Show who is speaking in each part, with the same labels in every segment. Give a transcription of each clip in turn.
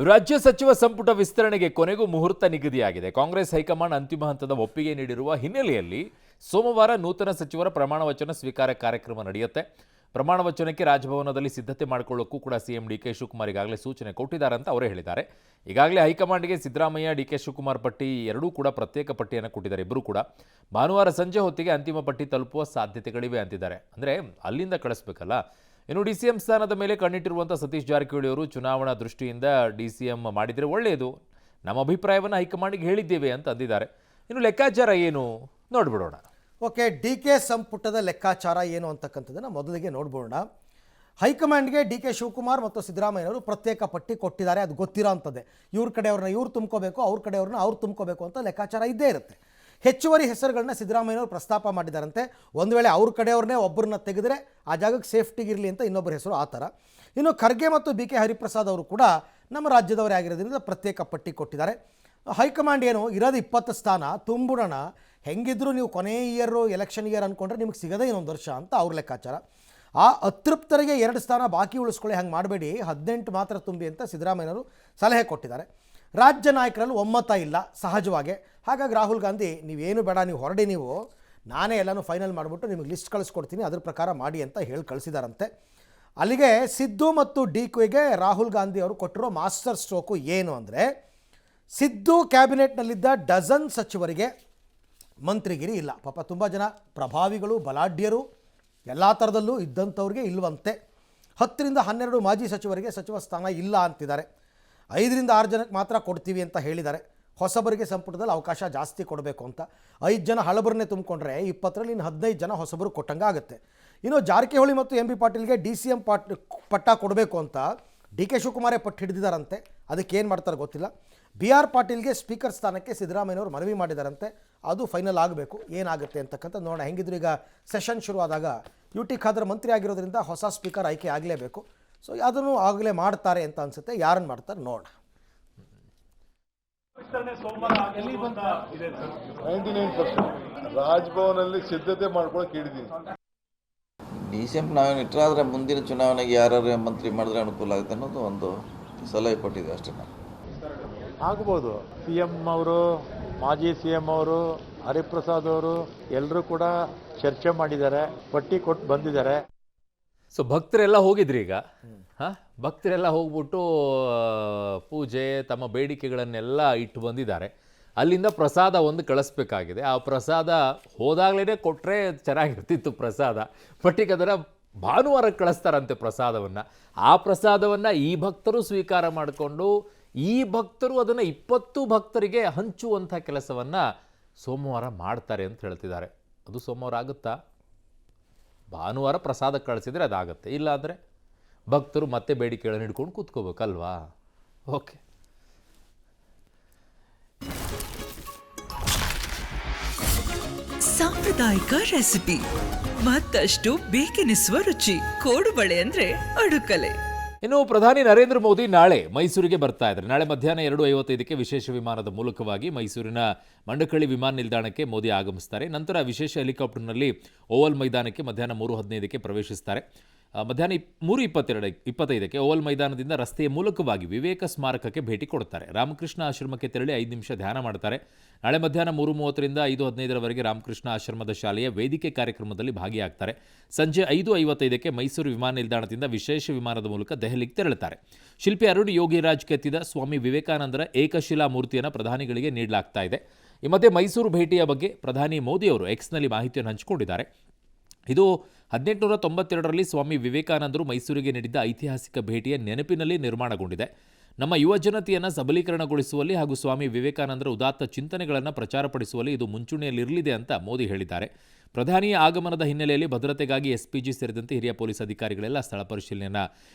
Speaker 1: ರಾಜ್ಯ ಸಚಿವ ಸಂಪುಟ ವಿಸ್ತರಣೆಗೆ ಕೊನೆಗೂ ಮುಹೂರ್ತ ನಿಗದಿಯಾಗಿದೆ. ಕಾಂಗ್ರೆಸ್ ಹೈಕಮಾಂಡ್ ಅಂತಿಮ ಹಂತದ ಒಪ್ಪಿಗೆ ನೀಡಿರುವ ಹಿನ್ನೆಲೆಯಲ್ಲಿ ಸೋಮವಾರ ನೂತನ ಸಚಿವರ ಪ್ರಮಾಣ ವಚನ ಸ್ವೀಕಾರ ಕಾರ್ಯಕ್ರಮ ನಡೆಯುತ್ತೆ. ಪ್ರಮಾಣ ವಚನಕ್ಕೆ ರಾಜಭವನದಲ್ಲಿ ಸಿದ್ಧತೆ ಮಾಡಿಕೊಳ್ಳೋಕ್ಕೂ ಕೂಡ ಸಿಎಂ ಡಿಕೆ ಶಿವಕುಮಾರ್ ಈಗಾಗಲೇ ಸೂಚನೆ ಕೊಟ್ಟಿದ್ದಾರೆ ಅಂತ ಅವರೇ ಹೇಳಿದ್ದಾರೆ. ಈಗಾಗಲೇ ಹೈಕಮಾಂಡ್ಗೆ ಸಿದ್ದರಾಮಯ್ಯ, ಡಿಕೆ ಶಿವಕುಮಾರ್ ಪಟ್ಟಿ ಎರಡೂ ಕೂಡ ಪ್ರತ್ಯೇಕ ಪಟ್ಟಿಯನ್ನು ಕೊಟ್ಟಿದ್ದಾರೆ. ಇಬ್ಬರು ಕೂಡ ಭಾನುವಾರ ಸಂಜೆ ಹೊತ್ತಿಗೆ ಅಂತಿಮ ಪಟ್ಟಿ ತಲುಪುವ ಸಾಧ್ಯತೆಗಳಿವೆ ಅಂತಿದ್ದಾರೆ. ಅಂದರೆ ಅಲ್ಲಿಂದ ಕಳಿಸ್ಬೇಕಲ್ಲ. ಇನ್ನು ಡಿಸಿಎಂ ಸ್ಥಾನದ ಮೇಲೆ ಕಣ್ಣಿಟ್ಟಿರುವಂಥ ಸತೀಶ್ ಜಾರಕಿಹೊಳಿ ಅವರು ಚುನಾವಣಾ ದೃಷ್ಟಿಯಿಂದ ಡಿಸಿಎಂ ಮಾಡಿದರೆ ಒಳ್ಳೆಯದು, ನಮ್ಮ ಅಭಿಪ್ರಾಯವನ್ನು ಹೈಕಮಾಂಡ್ಗೆ ಹೇಳಿದ್ದೇವೆ ಅಂತ ಅಂದಿದ್ದಾರೆ. ಇನ್ನು ಲೆಕ್ಕಾಚಾರ ಏನು ನೋಡ್ಬಿಡೋಣ.
Speaker 2: ಓಕೆ, ಡಿ ಕೆ ಸಂಪುಟದ ಲೆಕ್ಕಾಚಾರ ಏನು ಅಂತಕ್ಕಂಥದ್ದನ್ನು ಮೊದಲಿಗೆ ನೋಡ್ಬೋಣ. ಹೈಕಮಾಂಡ್ಗೆ ಡಿ ಕೆ ಶಿವಕುಮಾರ್ ಮತ್ತು ಸಿದ್ದರಾಮಯ್ಯವರು ಪ್ರತ್ಯೇಕ ಪಟ್ಟಿ ಕೊಟ್ಟಿದ್ದಾರೆ. ಅದು ಗೊತ್ತಿರೋ ಅಂಥದ್ದೇ. ಇವ್ರ ಕಡೆಯವ್ರನ್ನ ಇವ್ರು ತುಂಬ್ಕೋಬೇಕು, ಅವ್ರ ಕಡೆಯವ್ರನ್ನ ಅವ್ರು ತುಂಬ್ಕೋಬೇಕು ಅಂತ ಲೆಕ್ಕಾಚಾರ ಇದ್ದೇ ಇರುತ್ತೆ. ಹೆಚ್ಚುವರಿ ಹೆಸರುಗಳನ್ನ ಸಿದ್ದರಾಮಯ್ಯವರು ಪ್ರಸ್ತಾಪ ಮಾಡಿದ್ದಾರಂತೆ. ಒಂದು ವೇಳೆ ಅವ್ರ ಕಡೆಯವ್ರನ್ನೇ ಒಬ್ಬರನ್ನ ತೆಗೆದರೆ ಆ ಜಾಗಕ್ಕೆ ಸೇಫ್ಟಿಗಿರಲಿ ಅಂತ ಇನ್ನೊಬ್ಬರ ಹೆಸರು ಆ ಥರ. ಇನ್ನು ಖರ್ಗೆ ಮತ್ತು ಬಿ ಕೆ ಹರಿಪ್ರಸಾದ್ ಅವರು ಕೂಡ ನಮ್ಮ ರಾಜ್ಯದವರೇ ಆಗಿರೋದ್ರಿಂದ ಪ್ರತ್ಯೇಕ ಪಟ್ಟಿ ಕೊಟ್ಟಿದ್ದಾರೆ. ಹೈಕಮಾಂಡ್ ಏನು ಇರೋದು 20 ಸ್ಥಾನ ತುಂಬಿಡೋಣ, ಹೆಂಗಿದ್ರು ನೀವು ಕೊನೆ ಎಲೆಕ್ಷನ್ ಇಯರ್ ಅಂದ್ಕೊಂಡ್ರೆ ನಿಮಗೆ ಸಿಗೋದೇ ಇನ್ನೊಂದು ವರ್ಷ ಅಂತ ಅವ್ರ ಲೆಕ್ಕಾಚಾರ. ಆ ಅತೃಪ್ತರಿಗೆ 2 ಸ್ಥಾನ ಬಾಕಿ ಉಳಿಸ್ಕೊಳ್ಳಿ, ಹಂಗೆ ಮಾಡಬೇಡಿ, 18 ಮಾತ್ರ ತುಂಬಿ ಅಂತ ಸಿದ್ದರಾಮಯ್ಯವರು ಸಲಹೆ ಕೊಟ್ಟಿದ್ದಾರೆ. ರಾಜ್ಯ ನಾಯಕರಲ್ಲಿ ಒಮ್ಮತ ಇಲ್ಲ ಸಹಜವಾಗಿ. ಹಾಗಾಗಿ ರಾಹುಲ್ ಗಾಂಧಿ ನೀವೇನು ಬೇಡ, ನೀವು ಹೊರಡಿ, ನೀವು ನಾನೇ ಎಲ್ಲನೂ ಫೈನಲ್ ಮಾಡಿಬಿಟ್ಟು ನಿಮಗೆ ಲಿಸ್ಟ್ ಕಳಿಸ್ಕೊಡ್ತೀನಿ, ಅದ್ರ ಪ್ರಕಾರ ಮಾಡಿ ಅಂತ ಹೇಳಿ ಕಳಿಸಿದಾರಂತೆ. ಅಲ್ಲಿಗೆ ಸಿದ್ದು ಮತ್ತು ಡಿ ಕೆಗೆ ರಾಹುಲ್ ಗಾಂಧಿ ಅವರು ಕೊಟ್ಟಿರೋ ಮಾಸ್ಟರ್ ಸ್ಟ್ರೋಕು ಏನು ಅಂದರೆ, ಸಿದ್ದು ಕ್ಯಾಬಿನೆಟ್ನಲ್ಲಿದ್ದ ಡಜನ್ ಸಚಿವರಿಗೆ ಮಂತ್ರಿಗಿರಿ ಇಲ್ಲ. ಪಾಪ ತುಂಬ ಜನ ಪ್ರಭಾವಿಗಳು, ಬಲಾಢ್ಯರು ಎಲ್ಲ ಥರದಲ್ಲೂ ಇದ್ದಂಥವ್ರಿಗೆ ಇಲ್ವಂತೆ. 10 ರಿಂದ 12 ಮಾಜಿ ಸಚಿವರಿಗೆ ಸಚಿವ ಸ್ಥಾನ ಇಲ್ಲ ಅಂತಿದ್ದಾರೆ. 5 ರಿಂದ 6 ಜನಕ್ಕೆ ಮಾತ್ರ ಕೊಡ್ತೀವಿ ಅಂತ ಹೇಳಿದ್ದಾರೆ. ಹೊಸಬರಿಗೆ ಸಂಪುಟದಲ್ಲಿ ಅವಕಾಶ ಜಾಸ್ತಿ ಕೊಡಬೇಕು ಅಂತ. 5 ಜನ ಹಳಬರನ್ನೇ ತುಂಬಿಕೊಂಡ್ರೆ 20ರಲ್ಲಿ ಇನ್ನು 15 ಜನ ಹೊಸಬರು ಕೊಟ್ಟಂಗೆ ಆಗುತ್ತೆ. ಇನ್ನು ಜಾರಕಿಹೊಳಿ ಮತ್ತು ಎಂ ಬಿ ಪಾಟೀಲ್ಗೆ ಡಿ ಸಿ ಎಂ ಪಟ್ಟ ಕೊಡಬೇಕು ಅಂತ ಡಿ ಕೆ ಶಿವಕುಮಾರೇ ಪಟ್ಟು ಹಿಡಿದಿದ್ದಾರಂತೆ. ಅದಕ್ಕೆ ಏನು ಮಾಡ್ತಾರೆ ಗೊತ್ತಿಲ್ಲ. ಬಿ ಆರ್ ಪಾಟೀಲ್ಗೆ ಸ್ಪೀಕರ್ ಸ್ಥಾನಕ್ಕೆ ಸಿದ್ದರಾಮಯ್ಯವರು ಮನವಿ ಮಾಡಿದಾರಂತೆ. ಅದು ಫೈನಲ್ ಆಗಬೇಕು, ಏನಾಗುತ್ತೆ ಅಂತಕ್ಕಂಥ ನೋಡೋಣ. ಹೆಂಗಿದ್ರು ಈಗ ಸೆಷನ್ ಶುರುವಾದಾಗ ಯು ಟಿ ಖಾದರ್ ಮಂತ್ರಿ ಆಗಿರೋದ್ರಿಂದ ಹೊಸ ಸ್ಪೀಕರ್ ಆಯ್ಕೆ ಆಗಲೇಬೇಕು. ಸೊ ಅದನ್ನು ಆಗಲೇ ಮಾಡ್ತಾರೆ ಅಂತ ಅನಿಸುತ್ತೆ. ಯಾರನ್ನು ಮಾಡ್ತಾರೆ ನೋಡೋಣ.
Speaker 3: 99% ರಾಜಭವನಲ್ಲಿ ಸಿದ್ಧತೆ ಮಾಡ್ಕೊಳಕ್ಕೆ ಹೇಳಿದ್ದೀನಿ.
Speaker 4: ಡಿ.ಸಿ.ಎಂ ನಾವೇನು ಇಟ್ಟರೆ ಮುಂದಿನ ಚುನಾವಣೆಗೆ ಯಾರು ಮಂತ್ರಿ ಮಾಡಿದ್ರೆ ಅನುಕೂಲ ಆಗುತ್ತೆ ಅನ್ನೋದು ಒಂದು ಸಲಹೆ ಕೊಟ್ಟಿದ್ದೆ ಅಷ್ಟೇ.
Speaker 5: ಆಗ್ಬೋದು. CM ಅವರು, ಮಾಜಿ CM ಅವರು, ಹರಿಪ್ರಸಾದ್ ಅವರು ಎಲ್ಲರೂ ಕೂಡ ಚರ್ಚೆ ಮಾಡಿದ್ದಾರೆ, ಪಟ್ಟಿ ಕೊಟ್ಟು ಬಂದಿದ್ದಾರೆ.
Speaker 1: ಸೊ ಭಕ್ತರೆಲ್ಲ ಹೋಗಿದ್ರಿ ಈಗ. ಭಕ್ತರೆಲ್ಲ ಹೋಗ್ಬಿಟ್ಟು ಪೂಜೆ, ತಮ್ಮ ಬೇಡಿಕೆಗಳನ್ನೆಲ್ಲ ಇಟ್ಟು ಬಂದಿದ್ದಾರೆ. ಅಲ್ಲಿಂದ ಪ್ರಸಾದ ಒಂದು ಕಳಿಸ್ಬೇಕಾಗಿದೆ. ಆ ಪ್ರಸಾದ ಹೋದಾಗಲೇ ಕೊಟ್ಟರೆ ಚೆನ್ನಾಗಿರ್ತಿತ್ತು ಪ್ರಸಾದ. ಪಟ್ಟಿಗೆ ಅದರ ಭಾನುವಾರಕ್ಕೆ ಕಳಿಸ್ತಾರಂತೆ ಪ್ರಸಾದವನ್ನು. ಆ ಪ್ರಸಾದವನ್ನು ಈ ಭಕ್ತರು ಸ್ವೀಕಾರ ಮಾಡಿಕೊಂಡು ಈ ಭಕ್ತರು ಅದನ್ನು 20 ಭಕ್ತರಿಗೆ ಹಂಚುವಂಥ ಕೆಲಸವನ್ನು ಸೋಮವಾರ ಮಾಡ್ತಾರೆ ಅಂತ ಹೇಳ್ತಿದ್ದಾರೆ. ಅದು ಸೋಮವಾರ ಆಗುತ್ತಾ? ಭಾನುವಾರ ಪ್ರಸಾದ ಕಳಿಸಿದರೆ ಅದಾಗುತ್ತೆ. ಇಲ್ಲಾಂದರೆ ಭಕ್ತರು ಮತ್ತೆ ಬೇಡಿಕೆಗಳನ್ನು ಹಿಡ್ಕೊಂಡು ಕೂತ್ಕೋಬೇಕಲ್ವಾ? ಓಕೆ.
Speaker 6: ಸಾಂಪ್ರದಾಯಿಕ ರೆಸಿಪಿ, ಮತ್ತಷ್ಟು ಬೇಕೆನಿಸುವ ರುಚಿ. ಕೋಡುಬಳೆ ಅಂದ್ರೆ ಅಡುಕಲೆ.
Speaker 1: ಇನ್ನು ಪ್ರಧಾನಿ ನರೇಂದ್ರ ಮೋದಿ ನಾಳೆ ಮೈಸೂರಿಗೆ ಬರ್ತಾ ಇದ್ದಾರೆ. ನಾಳೆ ಮಧ್ಯಾಹ್ನ 2:55ಕ್ಕೆ ವಿಶೇಷ ವಿಮಾನದ ಮೂಲಕವಾಗಿ ಮೈಸೂರಿನ ಮಂಡಕಳ್ಳಿ ವಿಮಾನ ನಿಲ್ದಾಣಕ್ಕೆ ಮೋದಿ ಆಗಮಿಸ್ತಾರೆ. ನಂತರ ವಿಶೇಷ ಹೆಲಿಕಾಪ್ಟರ್ನಲ್ಲಿ ಓವಲ್ ಮೈದಾನಕ್ಕೆ ಮಧ್ಯಾಹ್ನ 3:15ಕ್ಕೆ ಪ್ರವೇಶಿಸ್ತಾರೆ. ಮಧ್ಯಾಹ್ನ 3:25ಕ್ಕೆ ಓವಲ್ ಮೈದಾನದಿಂದ ರಸ್ತೆಯ ಮೂಲಕವಾಗಿ ವಿವೇಕ ಸ್ಮಾರಕಕ್ಕೆ ಭೇಟಿ ಕೊಡ್ತಾರೆ. ರಾಮಕೃಷ್ಣ ಆಶ್ರಮಕ್ಕೆ ತೆರಳಿ 5 ನಿಮಿಷ ಧ್ಯಾನ ಮಾಡ್ತಾರೆ. ನಾಳೆ ಮಧ್ಯಾಹ್ನ 3:30ರಿಂದ 5:15ರವರೆಗೆ ರಾಮಕೃಷ್ಣ ಆಶ್ರಮದ ಶಾಲೆಯ ವೇದಿಕೆ ಕಾರ್ಯಕ್ರಮದಲ್ಲಿ ಭಾಗಿಯಾಗ್ತಾರೆ. ಸಂಜೆ 5:55ಕ್ಕೆ ಮೈಸೂರು ವಿಮಾನ ನಿಲ್ದಾಣದಿಂದ ವಿಶೇಷ ವಿಮಾನದ ಮೂಲಕ ದೆಹಲಿಗೆ ತೆರಳುತ್ತಾರೆ. ಶಿಲ್ಪಿ ಅರುಣ್ ಯೋಗಿರಾಜ್ ಕೆತ್ತಿದ ಸ್ವಾಮಿ ವಿವೇಕಾನಂದರ ಏಕಶಿಲಾ ಮೂರ್ತಿಯನ್ನು ಪ್ರಧಾನಿಗಳಿಗೆ ನೀಡಲಾಗ್ತಾ ಇದೆ. ಈ ಮಧ್ಯೆ ಮೈಸೂರು ಭೇಟಿಯ ಬಗ್ಗೆ ಪ್ರಧಾನಿ ಮೋದಿಯವರು ಎಕ್ಸ್ನಲ್ಲಿ ಮಾಹಿತಿಯನ್ನು ಹಂಚಿಕೊಂಡಿದ್ದಾರೆ. ಇದು 1892ರಲ್ಲಿ ಸ್ವಾಮಿ ವಿವೇಕಾನಂದರು ಮೈಸೂರಿಗೆ ನೀಡಿದ್ದ ಐತಿಹಾಸಿಕ ಭೇಟಿಯ ನೆನಪಿನಲ್ಲಿ ನಿರ್ಮಾಣಗೊಂಡಿದೆ. ನಮ್ಮ ಯುವ ಜನತೆಯನ್ನು ಸಬಲೀಕರಣಗೊಳಿಸುವಲ್ಲಿ ಹಾಗೂ ಸ್ವಾಮಿ ವಿವೇಕಾನಂದರ ಉದಾತ್ತ ಚಿಂತನೆಗಳನ್ನು ಪ್ರಚಾರಪಡಿಸುವಲ್ಲಿ ಇದು ಮುಂಚೂಣಿಯಲ್ಲಿರಲಿದೆ ಅಂತ ಮೋದಿ ಹೇಳಿದ್ದಾರೆ. ಪ್ರಧಾನಿಯ ಆಗಮನದ ಹಿನ್ನೆಲೆಯಲ್ಲಿ ಭದ್ರತೆಗಾಗಿ SPG ಸೇರಿದಂತೆ ಹಿರಿಯ ಪೊಲೀಸ್ ಅಧಿಕಾರಿಗಳೆಲ್ಲ ಸ್ಥಳ ಪರಿಶೀಲನೆಯನ್ನು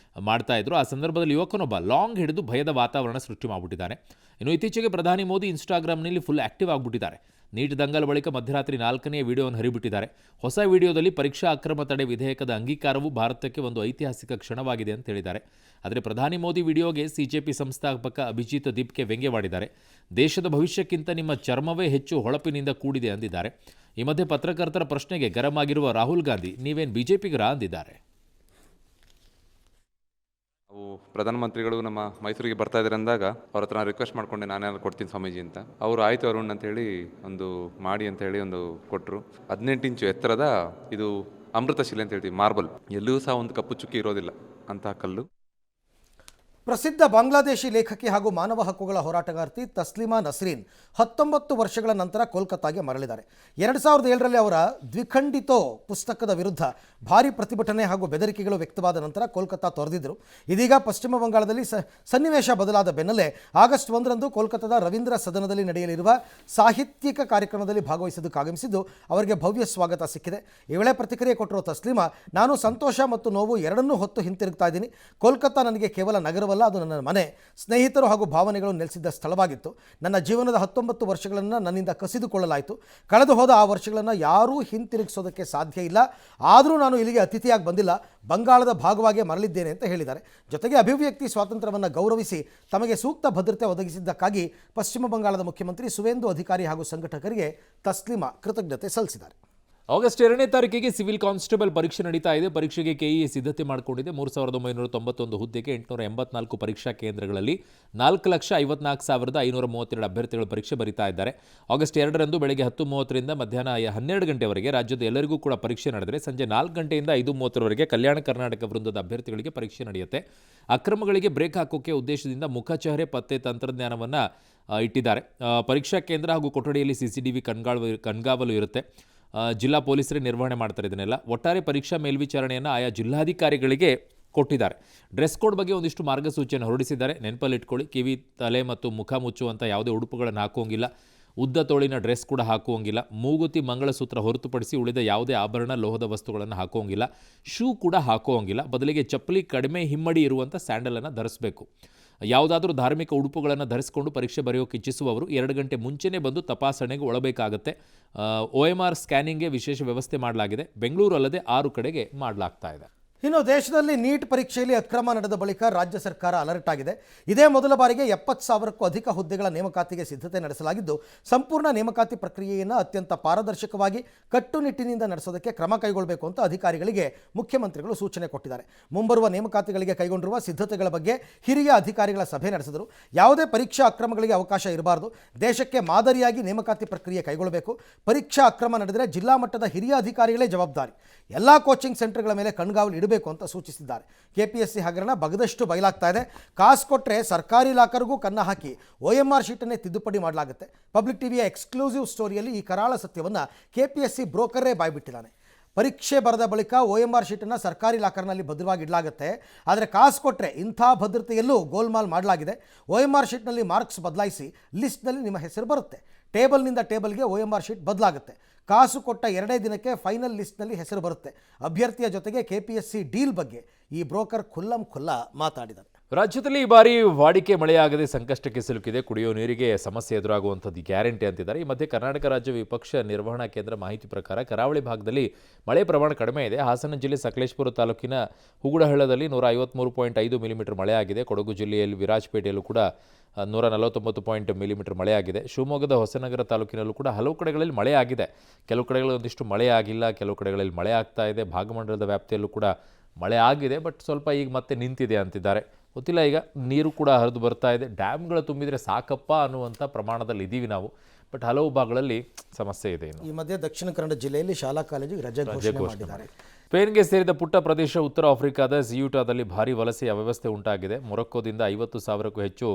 Speaker 1: ಮಾಡ್ತಾ ಇದ್ರು. ಆ ಸಂದರ್ಭದಲ್ಲಿ ಯುವಕನೊಬ್ಬ ಲಾಂಗ್ ಹಿಡಿದು ಭಯದ ವಾತಾವರಣ ಸೃಷ್ಟಿ ಮಾಡಿಬಿಟ್ಟಿದ್ದಾನೆ. ಇನ್ನು ಇತ್ತೀಚೆಗೆ ಪ್ರಧಾನಿ ಮೋದಿ ಇನ್ಸ್ಟಾಗ್ರಾಮ್ನಲ್ಲಿ ಫುಲ್ ಆಕ್ಟಿವ್ ಆಗಿಬಿಟ್ಟಿದ್ದಾರೆ. ನೀಟ್ ದಂಗಲ್ ಬಳಿಕ ಮಧ್ಯರಾತ್ರಿ 4ನೇ ವಿಡಿಯೋವನ್ನು ಹರಿಬಿಟ್ಟಿದ್ದಾರೆ. ಹೊಸ ವಿಡಿಯೋದಲ್ಲಿ ಪರೀಕ್ಷಾ ಅಕ್ರಮ ತಡೆ ವಿಧೇಯಕದ ಅಂಗೀಕಾರವು ಭಾರತಕ್ಕೆ ಒಂದು ಐತಿಹಾಸಿಕ ಕ್ಷಣವಾಗಿದೆ ಅಂತ ಹೇಳಿದ್ದಾರೆ. ಆದರೆ ಪ್ರಧಾನಿ ಮೋದಿ ವಿಡಿಯೋಗೆ CJP ಸಂಸ್ಥಾಪಕ ಅಭಿಜಿತ್ ದೀಪ್ಗೆ ವ್ಯಂಗ್ಯವಾಡಿದ್ದಾರೆ. ದೇಶದ ಭವಿಷ್ಯಕ್ಕಿಂತ ನಿಮ್ಮ ಚರ್ಮವೇ ಹೆಚ್ಚು ಹೊಳಪಿನಿಂದ ಕೂಡಿದೆ ಅಂದಿದ್ದಾರೆ. ಈ ಮಧ್ಯೆ ಪತ್ರಕರ್ತರ ಪ್ರಶ್ನೆಗೆ ಗರಂ ಆಗಿರುವ ರಾಹುಲ್ ಗಾಂಧಿ, ನೀವೇನು BJPಗರಾ ಅಂದಿದ್ದಾರೆ.
Speaker 7: ಪ್ರಧಾನಮಂತ್ರಿಗಳು ನಮ್ಮ ಮೈಸೂರಿಗೆ ಬರ್ತಾ ಇದ್ದಾರೆ ಅಂದಾಗ ಅವ್ರ ಹತ್ರ ನಾನು ರಿಕ್ವೆಸ್ಟ್ ಮಾಡ್ಕೊಂಡೆ ನಾನೇನಾದ್ರು ಕೊಡ್ತೀನಿ ಸ್ವಾಮೀಜಿ ಅಂತ. ಅವರು ಆಯ್ತು ಅರುಣ್ ಅಂತ ಹೇಳಿ ಒಂದು ಮಾಡಿ ಅಂತ ಹೇಳಿ ಒಂದು ಕೊಟ್ಟರು. 18 ಇಂಚು ಎತ್ತರದ ಇದು ಅಮೃತ ಶಿಲೆ ಅಂತ ಹೇಳ್ತೀವಿ, ಮಾರ್ಬಲ್. ಎಲ್ಲೂ ಸಹ ಒಂದು ಕಪ್ಪು ಚುಕ್ಕಿ ಇರೋದಿಲ್ಲ ಅಂತಹ ಕಲ್ಲು.
Speaker 2: ಪ್ರಸಿದ್ಧ ಬಾಂಗ್ಲಾದೇಶಿ ಲೇಖಕಿ ಹಾಗೂ ಮಾನವ ಹಕ್ಕುಗಳ ಹೋರಾಟಗಾರ್ತಿ ತಸ್ಲಿಮಾ ನಸ್ರೀನ್ 19 ವರ್ಷಗಳ ನಂತರ ಕೋಲ್ಕತ್ತಾಗೆ ಮರಳಿದ್ದಾರೆ. 2007ರಲ್ಲಿ ಅವರ ದ್ವಿಖಂಡಿತೋ ಪುಸ್ತಕದ ವಿರುದ್ಧ ಭಾರೀ ಪ್ರತಿಭಟನೆ ಹಾಗೂ ಬೆದರಿಕೆಗಳು ವ್ಯಕ್ತವಾದ ನಂತರ ಕೋಲ್ಕತ್ತಾ ತೊರೆದಿದ್ದರು. ಇದೀಗ ಪಶ್ಚಿಮ ಬಂಗಾಳದಲ್ಲಿ ಸನ್ನಿವೇಶ ಬದಲಾದ ಬೆನ್ನಲ್ಲೇ ಆಗಸ್ಟ್ 1ರಂದು ಕೋಲ್ಕತ್ತಾದ ರವೀಂದ್ರ ಸದನದಲ್ಲಿ ನಡೆಯಲಿರುವ ಸಾಹಿತ್ಯಿಕ ಕಾರ್ಯಕ್ರಮದಲ್ಲಿ ಭಾಗವಹಿಸೋದಕ್ಕೆ ಆಗಮಿಸಿದ್ದು ಅವರಿಗೆ ಭವ್ಯ ಸ್ವಾಗತ ಸಿಕ್ಕಿದೆ. ಈ ವೇಳೆ ಪ್ರತಿಕ್ರಿಯೆ ಕೊಟ್ಟಿರುವ ತಸ್ಲಿಮಾ, ನಾನು ಸಂತೋಷ ಮತ್ತು ನೋವು ಎರಡನ್ನೂ ಹೊತ್ತು ಹಿಂತಿರುಗ್ತಾ ಇದ್ದೀನಿ. ಕೋಲ್ಕತ್ತಾ ನನಗೆ ಕೇವಲ ನಗರವಲ್ಲ, ಅದು ನನ್ನ ಮನೆ, ಸ್ನೇಹಿತರು ಹಾಗೂ ಭಾವನೆಗಳು ನೆಲೆಸಿದ್ದ ಸ್ಥಳವಾಗಿತ್ತು. ನನ್ನ ಜೀವನದ 19 ವರ್ಷಗಳನ್ನು ನನ್ನಿಂದ ಕಸಿದುಕೊಳ್ಳಲಾಯಿತು. ಕಳೆದು ಹೋದ ಆ ವರ್ಷಗಳನ್ನು ಯಾರೂ ಹಿಂತಿರುಗಿಸೋದಕ್ಕೆ ಸಾಧ್ಯ ಇಲ್ಲ. ಆದರೂ ನಾನು ಇಲ್ಲಿಗೆ ಅತಿಥಿಯಾಗಿ ಬಂದಿಲ್ಲ, ಬಂಗಾಳದ ಭಾಗವಾಗಿ ಮರಳಿದ್ದೇನೆ ಅಂತ ಹೇಳಿದ್ದಾರೆ. ಜೊತೆಗೆ ಅಭಿವ್ಯಕ್ತಿ ಸ್ವಾತಂತ್ರ್ಯವನ್ನು ಗೌರವಿಸಿ ತಮಗೆ ಸೂಕ್ತ ಭದ್ರತೆ ಒದಗಿಸಿದ್ದಕ್ಕಾಗಿ ಪಶ್ಚಿಮ ಬಂಗಾಳದ ಮುಖ್ಯಮಂತ್ರಿ ಸುವೇಂದು ಅಧಿಕಾರಿ ಹಾಗೂ ಸಂಘಟಕರಿಗೆ ತಸ್ಲಿಮಾ ಕೃತಜ್ಞತೆ ಸಲ್ಲಿಸಿದ್ದಾರೆ.
Speaker 1: ಆಗಸ್ಟ್ 2ನೇ ತಾರೀಕಿಗೆ ಸಿವಿಲ್ ಕಾನ್ಸ್ಟೇಬಲ್ ಪರೀಕ್ಷೆ ನಡೀತಾ ಇದೆ. ಪರೀಕ್ಷೆಗೆ ಕೆಇಎ ಸಿದ್ಧತೆ ಮಾಡಿಕೊಂಡಿದೆ. 3991 ಹುದ್ದೆಗೆ 884 ಪರೀಕ್ಷಾ ಕೇಂದ್ರಗಳಲ್ಲಿ 4,54,532 ಅಭ್ಯರ್ಥಿಗಳು ಪರೀಕ್ಷೆ ಬರೀತಾ ಇದ್ದಾರೆ. ಆಗಸ್ಟ್ 2ರಂದು ಬೆಳಗ್ಗೆ 10:30ರಿಂದ ಮಧ್ಯಾಹ್ನ 12 ಗಂಟೆವರೆಗೆ ರಾಜ್ಯದ ಎಲ್ಲರಿಗೂ ಕೂಡ ಪರೀಕ್ಷೆ ನಡೆದರೆ ಸಂಜೆ 4 ಗಂಟೆಯಿಂದ 5:30ವರೆಗೆ ಕಲ್ಯಾಣ ಕರ್ನಾಟಕ ವೃಂದದ ಅಭ್ಯರ್ಥಿಗಳಿಗೆ ಪರೀಕ್ಷೆ ನಡೆಯುತ್ತೆ. ಅಕ್ರಮಗಳಿಗೆ ಬ್ರೇಕ್ ಹಾಕೋಕೆ ಉದ್ದೇಶದಿಂದ ಮುಖಚಹರೆ ಪತ್ತೆ ತಂತ್ರಜ್ಞಾನವನ್ನು ಇಟ್ಟಿದ್ದಾರೆ. ಪರೀಕ್ಷಾ ಕೇಂದ್ರ ಹಾಗೂ ಕೊಠಡಿಯಲ್ಲಿ CCTV ಕಣ್ಗಾವಲು ಇರುತ್ತೆ. ಜಿಲ್ಲಾ ಪೊಲೀಸರೇ ನಿರ್ವಹಣೆ ಮಾಡ್ತಾರೆ ಇದನ್ನೆಲ್ಲ. ಒಟ್ಟಾರೆ ಪರೀಕ್ಷಾ ಮೇಲ್ವಿಚಾರಣೆಯನ್ನು ಆಯಾ ಜಿಲ್ಲಾಧಿಕಾರಿಗಳಿಗೆ ಕೊಟ್ಟಿದ್ದಾರೆ. ಡ್ರೆಸ್ ಕೋಡ್ ಬಗ್ಗೆ ಒಂದಿಷ್ಟು ಮಾರ್ಗಸೂಚಿಯನ್ನು ಹೊರಡಿಸಿದ್ದಾರೆ. ನೆನಪಲ್ಲಿಟ್ಕೊಳ್ಳಿ, ಕಿವಿ, ತಲೆ ಮತ್ತು ಮುಖ ಮುಚ್ಚುವಂಥ ಯಾವುದೇ ಉಡುಪುಗಳನ್ನು ಹಾಕುವಂಗಿಲ್ಲ. ಉದ್ದ ತೋಳಿನ ಡ್ರೆಸ್ ಕೂಡ ಹಾಕುವಂಗಿಲ್ಲ. ಮೂಗುತಿ, ಮಂಗಳಸೂತ್ರ ಹೊರತುಪಡಿಸಿ ಉಳಿದ ಯಾವುದೇ ಆಭರಣ, ಲೋಹದ ವಸ್ತುಗಳನ್ನು ಹಾಕುವಂಗಿಲ್ಲ. ಶೂ ಕೂಡ ಹಾಕುವಂಗಿಲ್ಲ. ಬದಲಿಗೆ ಚಪ್ಪಲಿ, ಕಡಿಮೆ ಹಿಮ್ಮಡಿ ಇರುವಂಥ ಸ್ಯಾಂಡಲನ್ನು ಧರಿಸಬೇಕು. ಯಾವುದಾದ್ರೂ ಧಾರ್ಮಿಕ ಉಡುಪುಗಳನ್ನು ಧರಿಸಿಕೊಂಡು ಪರೀಕ್ಷೆ ಬರೆಯೋಕೆ ಇಚ್ಛಿಸುವವರು 2 ಗಂಟೆ ಮುಂಚೆನೇ ಬಂದು ತಪಾಸಣೆಗೆ ಒಳಬೇಕಾಗತ್ತೆ. OMR ಸ್ಕ್ಯಾನಿಂಗ್ಗೆ ವಿಶೇಷ ವ್ಯವಸ್ಥೆ ಮಾಡಲಾಗಿದೆ. ಬೆಂಗಳೂರು ಅಲ್ಲದೆ 6 ಕಡೆಗೆ ಮಾಡಲಾಗ್ತಾ ಇದೆ.
Speaker 2: ಇನ್ನು ದೇಶದಲ್ಲಿ ನೀಟ್ ಪರೀಕ್ಷೆಯಲ್ಲಿ ಅಕ್ರಮ ನಡೆದ ಬಳಿಕ ರಾಜ್ಯ ಸರ್ಕಾರ ಅಲರ್ಟ್ ಆಗಿದೆ. ಇದೇ ಮೊದಲ ಬಾರಿಗೆ 70,000ಕ್ಕೂ ಅಧಿಕ ಹುದ್ದೆಗಳ ನೇಮಕಾತಿಗೆ ಸಿದ್ಧತೆ ನಡೆಸಲಾಗಿದ್ದು, ಸಂಪೂರ್ಣ ನೇಮಕಾತಿ ಪ್ರಕ್ರಿಯೆಯನ್ನು ಅತ್ಯಂತ ಪಾರದರ್ಶಕವಾಗಿ ಕಟ್ಟುನಿಟ್ಟಿನಿಂದ ನಡೆಸೋದಕ್ಕೆ ಕ್ರಮ ಕೈಗೊಳ್ಳಬೇಕು ಅಂತ ಅಧಿಕಾರಿಗಳಿಗೆ ಮುಖ್ಯಮಂತ್ರಿಗಳು ಸೂಚನೆ ಕೊಟ್ಟಿದ್ದಾರೆ. ಮುಂಬರುವ ನೇಮಕಾತಿಗಳಿಗೆ ಕೈಗೊಂಡಿರುವ ಸಿದ್ಧತೆಗಳ ಬಗ್ಗೆ ಹಿರಿಯ ಅಧಿಕಾರಿಗಳ ಸಭೆ ನಡೆಸಿದರು. ಯಾವುದೇ ಪರೀಕ್ಷಾ ಅಕ್ರಮಗಳಿಗೆ ಅವಕಾಶ ಇರಬಾರದು. ದೇಶಕ್ಕೆ ಮಾದರಿಯಾಗಿ ನೇಮಕಾತಿ ಪ್ರಕ್ರಿಯೆ ಕೈಗೊಳ್ಳಬೇಕು. ಪರೀಕ್ಷಾ ಅಕ್ರಮ ನಡೆದರೆ ಜಿಲ್ಲಾ ಮಟ್ಟದ ಹಿರಿಯ ಅಧಿಕಾರಿಗಳೇ ಜವಾಬ್ದಾರಿ. ಎಲ್ಲ ಕೋಚಿಂಗ್ ಸೆಂಟರ್ಗಳ ಮೇಲೆ ಕಣ್ಗಾವಲು ಇಡಬೇಕು ಅಂತ ಸೂಚಿಸಿದ್ದಾರೆ. KPSC ಹಗರಣ ಬಗದಷ್ಟು ಬಯಲಾಗ್ತಾ ಇದೆ. ಕಾಸು ಕೊಟ್ಟರೆ ಸರ್ಕಾರಿ ಲಾಕರ್ಗೂ ಕನ್ನ ಹಾಕಿ OMR ಶೀಟನ್ನೇ ತಿದ್ದುಪಡಿ ಮಾಡಲಾಗುತ್ತೆ. ಪಬ್ಲಿಕ್ ಟಿವಿಯ ಎಕ್ಸ್ಕ್ಲೂಸಿವ್ ಸ್ಟೋರಿಯಲ್ಲಿ ಈ ಕರಾಳ ಸತ್ಯವನ್ನು KPSC ಬ್ರೋಕರೇ ಬಾಯ್ಬಿಟ್ಟಿದ್ದಾನೆ. ಪರೀಕ್ಷೆ ಬರೆದ ಬಳಿಕ OMR ಶೀಟನ್ನು ಸರ್ಕಾರಿ ಲಾಕರ್ನಲ್ಲಿ ಭದ್ರವಾಗಿ ಇಡಲಾಗುತ್ತೆ. ಆದರೆ ಕಾಸು ಕೊಟ್ಟರೆ ಇಂಥ ಭದ್ರತೆಯಲ್ಲೂ ಗೋಲ್ಮಾಲ್ ಮಾಡಲಾಗಿದೆ. OMR ಶೀಟ್ನಲ್ಲಿ ಮಾರ್ಕ್ಸ್ ಬದಲಾಯಿಸಿ ಲಿಸ್ಟ್ನಲ್ಲಿ ನಿಮ್ಮ ಹೆಸರು ಬರುತ್ತೆ. ಟೇಬಲ್ನಿಂದ ಟೇಬಲ್ಗೆ OMR ಶೀಟ್ ಬದಲಾಗುತ್ತೆ. ಕಾಸು ಕೊಟ್ಟ 2 ದಿನಕ್ಕೆ ಫೈನಲ್ ಲಿಸ್ಟ್ನಲ್ಲಿ ಹೆಸರು ಬರುತ್ತೆ. ಅಭ್ಯರ್ಥಿಯ ಜೊತೆಗೆ KPSC ಡೀಲ್ ಬಗ್ಗೆ ಈ ಬ್ರೋಕರ್ ಖುಲ್ಲಾ ಮಾತಾಡಿದ್ದಾರೆ.
Speaker 1: ರಾಜ್ಯದಲ್ಲಿ ಈ ಬಾರಿ ವಾಡಿಕೆ ಮಳೆಯಾಗದೆ ಸಂಕಷ್ಟಕ್ಕೆ ಸಿಲುಕಿದೆ. ಕುಡಿಯೋ ನೀರಿಗೆ ಸಮಸ್ಯೆ ಎದುರಾಗುವಂಥದ್ದು ಗ್ಯಾರಂಟಿ ಅಂತಿದ್ದಾರೆ. ಈ ಮಧ್ಯೆ ಕರ್ನಾಟಕ ರಾಜ್ಯ ವಿಪಕ್ಷ ನಿರ್ವಹಣಾ ಕೇಂದ್ರ ಮಾಹಿತಿ ಪ್ರಕಾರ ಕರಾವಳಿ ಭಾಗದಲ್ಲಿ ಮಳೆ ಪ್ರಮಾಣ ಕಡಿಮೆ ಇದೆ. ಹಾಸನ ಜಿಲ್ಲೆ ಸಕಲೇಶಪುರ ತಾಲೂಕಿನ ಹುಗುಡಹಳ್ಳದಲ್ಲಿ 153.5 ಮಿಲಿಮೀಟರ್ ಮಳೆಯಾಗಿದೆ. ಕೊಡಗು ಜಿಲ್ಲೆಯಲ್ಲಿ ವಿರಾಜಪೇಟೆಯಲ್ಲೂ ಕೂಡ 149 ಮಿಲಿಮೀಟರ್ ಮಳೆಯಾಗಿದೆ. ಶಿವಮೊಗ್ಗದ ಹೊಸನಗರ ತಾಲೂಕಿನಲ್ಲೂ ಕೂಡ ಹಲವು ಕಡೆಗಳಲ್ಲಿ ಮಳೆಯಾಗಿದೆ. ಕೆಲವು ಕಡೆಗಳಲ್ಲಿ ಒಂದಿಷ್ಟು ಮಳೆ ಆಗಿಲ್ಲ, ಕೆಲವು ಕಡೆಗಳಲ್ಲಿ ಮಳೆ ಆಗ್ತಾ ಇದೆ. ಭಾಗಮಂಡಲದ ವ್ಯಾಪ್ತಿಯಲ್ಲೂ ಕೂಡ ಮಳೆ ಆಗಿದೆ, ಬಟ್ ಸ್ವಲ್ಪ ಈಗ ಮತ್ತೆ ನಿಂತಿದೆ ಅಂತಿದ್ದಾರೆ. ಗೊತ್ತಿಲ್ಲ, ಈಗ ನೀರು ಕೂಡ ಹರಿದು ಬರ್ತಾ ಇದೆ. ಡ್ಯಾಮ್ಗಳು ತುಂಬಿದರೆ ಸಾಕಪ್ಪ ಅನ್ನುವಂಥ ಪ್ರಮಾಣದಲ್ಲಿ ಇದ್ದೀವಿ ನಾವು, ಬಟ್ ಹಲವು ಭಾಗಗಳಲ್ಲಿ ಸಮಸ್ಯೆ ಇದೆ.
Speaker 2: ಈ ಮಧ್ಯೆ ದಕ್ಷಿಣ ಕನ್ನಡ ಜಿಲ್ಲೆಯಲ್ಲಿ ಶಾಲಾ ಕಾಲೇಜಿಗೆ ರಜೆ ಘೋಷಣೆ ಮಾಡಿದ್ದಾರೆ.
Speaker 1: ಸ್ಪೇನ್ಗೆ ಸೇರಿದ ಪುಟ್ಟ ಪ್ರದೇಶ ಉತ್ತರ ಆಫ್ರಿಕಾದ ಸಿಯೂಟಾದಲ್ಲಿ ಭಾರೀ ವಲಸೆಯ ವ್ಯವಸ್ಥೆ ಉಂಟಾಗಿದೆ. ಮೊರಕ್ಕೋದಿಂದ 50,000ಕ್ಕೂ ಹೆಚ್ಚು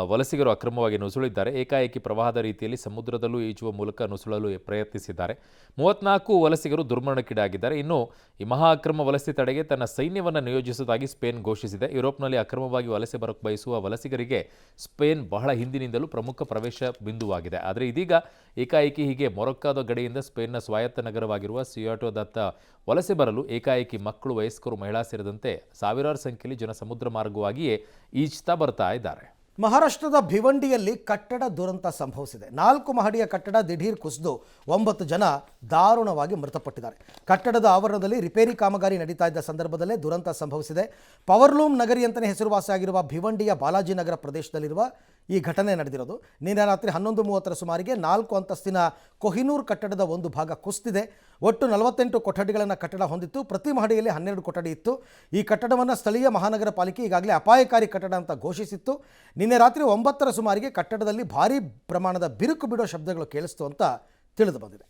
Speaker 1: ವಲಸಿಗರು ಅಕ್ರಮವಾಗಿ ನುಸುಳಿದ್ದಾರೆ. ಏಕಾಏಕಿ ಪ್ರವಾಹದ ರೀತಿಯಲ್ಲಿ ಸಮುದ್ರದಲ್ಲೂ ಈಜುವ ಮೂಲಕ ನುಸುಳಲು ಪ್ರಯತ್ನಿಸಿದ್ದಾರೆ. 34 ವಲಸಿಗರು ದುರ್ಮರಣಕ್ಕೀಡಾಗಿದ್ದಾರೆ. ಇನ್ನು ಈ ಮಹಾ ಅಕ್ರಮ ವಲಸೆ ತಡೆಗೆ ತನ್ನ ಸೈನ್ಯವನ್ನು ನಿಯೋಜಿಸುವುದಾಗಿ ಸ್ಪೇನ್ ಘೋಷಿಸಿದೆ. ಯುರೋಪ್ನಲ್ಲಿ ಅಕ್ರಮವಾಗಿ ವಲಸೆ ಬರಕ್ಕೆ ಬಯಸುವ ವಲಸಿಗರಿಗೆ ಸ್ಪೇನ್ ಬಹಳ ಹಿಂದಿನಿಂದಲೂ ಪ್ರಮುಖ ಪ್ರವೇಶ ಬಿಂದುವಾಗಿದೆ. ಆದರೆ ಇದೀಗ ಏಕಾಏಕಿ ಹೀಗೆ ಮೊರಕ್ಕೋದ ಗಡಿಯಿಂದ ಸ್ಪೇನ್ನ ಸ್ವಾಯತ್ತ ನಗರವಾಗಿರುವ ಸಿಯಾಟೋದತ್ತ ವಲಸೆ ಬರಲು ಏಕಾಏಕಿ ಮಕ್ಕಳು, ವಯಸ್ಕರು, ಮಹಿಳಾ ಸೇರಿದಂತೆ ಸಾವಿರಾರು ಸಂಖ್ಯೆಯಲ್ಲಿ ಜನ ಸಮುದ್ರ ಮಾರ್ಗವಾಗಿಯೇ ಈಜ್ತಾ ಬರ್ತಾ ಇದ್ದಾರೆ.
Speaker 2: ಮಹಾರಾಷ್ಟ್ರದ ಭಿವಂಡಿಯಲ್ಲಿ ಕಟ್ಟಡ ದುರಂತ ಸಂಭವಿಸಿದೆ. 4 ಮಹಡಿಯ ಕಟ್ಟಡ ದಿಢೀರ್ ಕುಸಿದು 9 ಜನ ದಾರುಣವಾಗಿ ಮೃತಪಟ್ಟಿದ್ದಾರೆ. ಕಟ್ಟಡದ ಆವರಣದಲ್ಲಿ ರಿಪೇರಿ ಕಾಮಗಾರಿ ನಡೀತಾ ಇದ್ದ ಸಂದರ್ಭದಲ್ಲೇ ದುರಂತ ಸಂಭವಿಸಿದೆ. ಪವರ್ಲೂಮ್ ನಗರಿ ಅಂತಲೇ ಹೆಸರುವಾಸಿಯಾಗಿರುವ ಭಿವಂಡಿಯ ಬಾಲಾಜಿನಗರ ಪ್ರದೇಶದಲ್ಲಿರುವ ಈ ಘಟನೆ ನಡೆದಿರೋದು. ನಿನ್ನೆ ರಾತ್ರಿ 11:30 ಸುಮಾರಿಗೆ 4 ಅಂತಸ್ತಿನ ಕೊಹಿನೂರ್ ಕಟ್ಟಡದ ಒಂದು ಭಾಗ ಕುಸಿದಿದೆ. ಒಟ್ಟು 48 ಕೊಠಡಿಗಳನ್ನು ಕಟ್ಟಡ ಹೊಂದಿತ್ತು. ಪ್ರತಿ ಮಹಡಿಯಲ್ಲಿ 12 ಕೊಠಡಿ ಇತ್ತು. ಈ ಕಟ್ಟಡವನ್ನು ಸ್ಥಳೀಯ ಮಹಾನಗರ ಪಾಲಿಕೆ ಈಗಾಗಲೇ ಅಪಾಯಕಾರಿ ಕಟ್ಟಡ ಅಂತ ಘೋಷಿಸಿತ್ತು. ನಿನ್ನೆ ರಾತ್ರಿ 9 ಸುಮಾರಿಗೆ ಕಟ್ಟಡದಲ್ಲಿ ಭಾರೀ ಪ್ರಮಾಣದ ಬಿರುಕು ಬಿಡೋ ಶಬ್ದಗಳು ಕೇಳಿಸ್ತು ಅಂತ ತಿಳಿದು ಬಂದಿದೆ.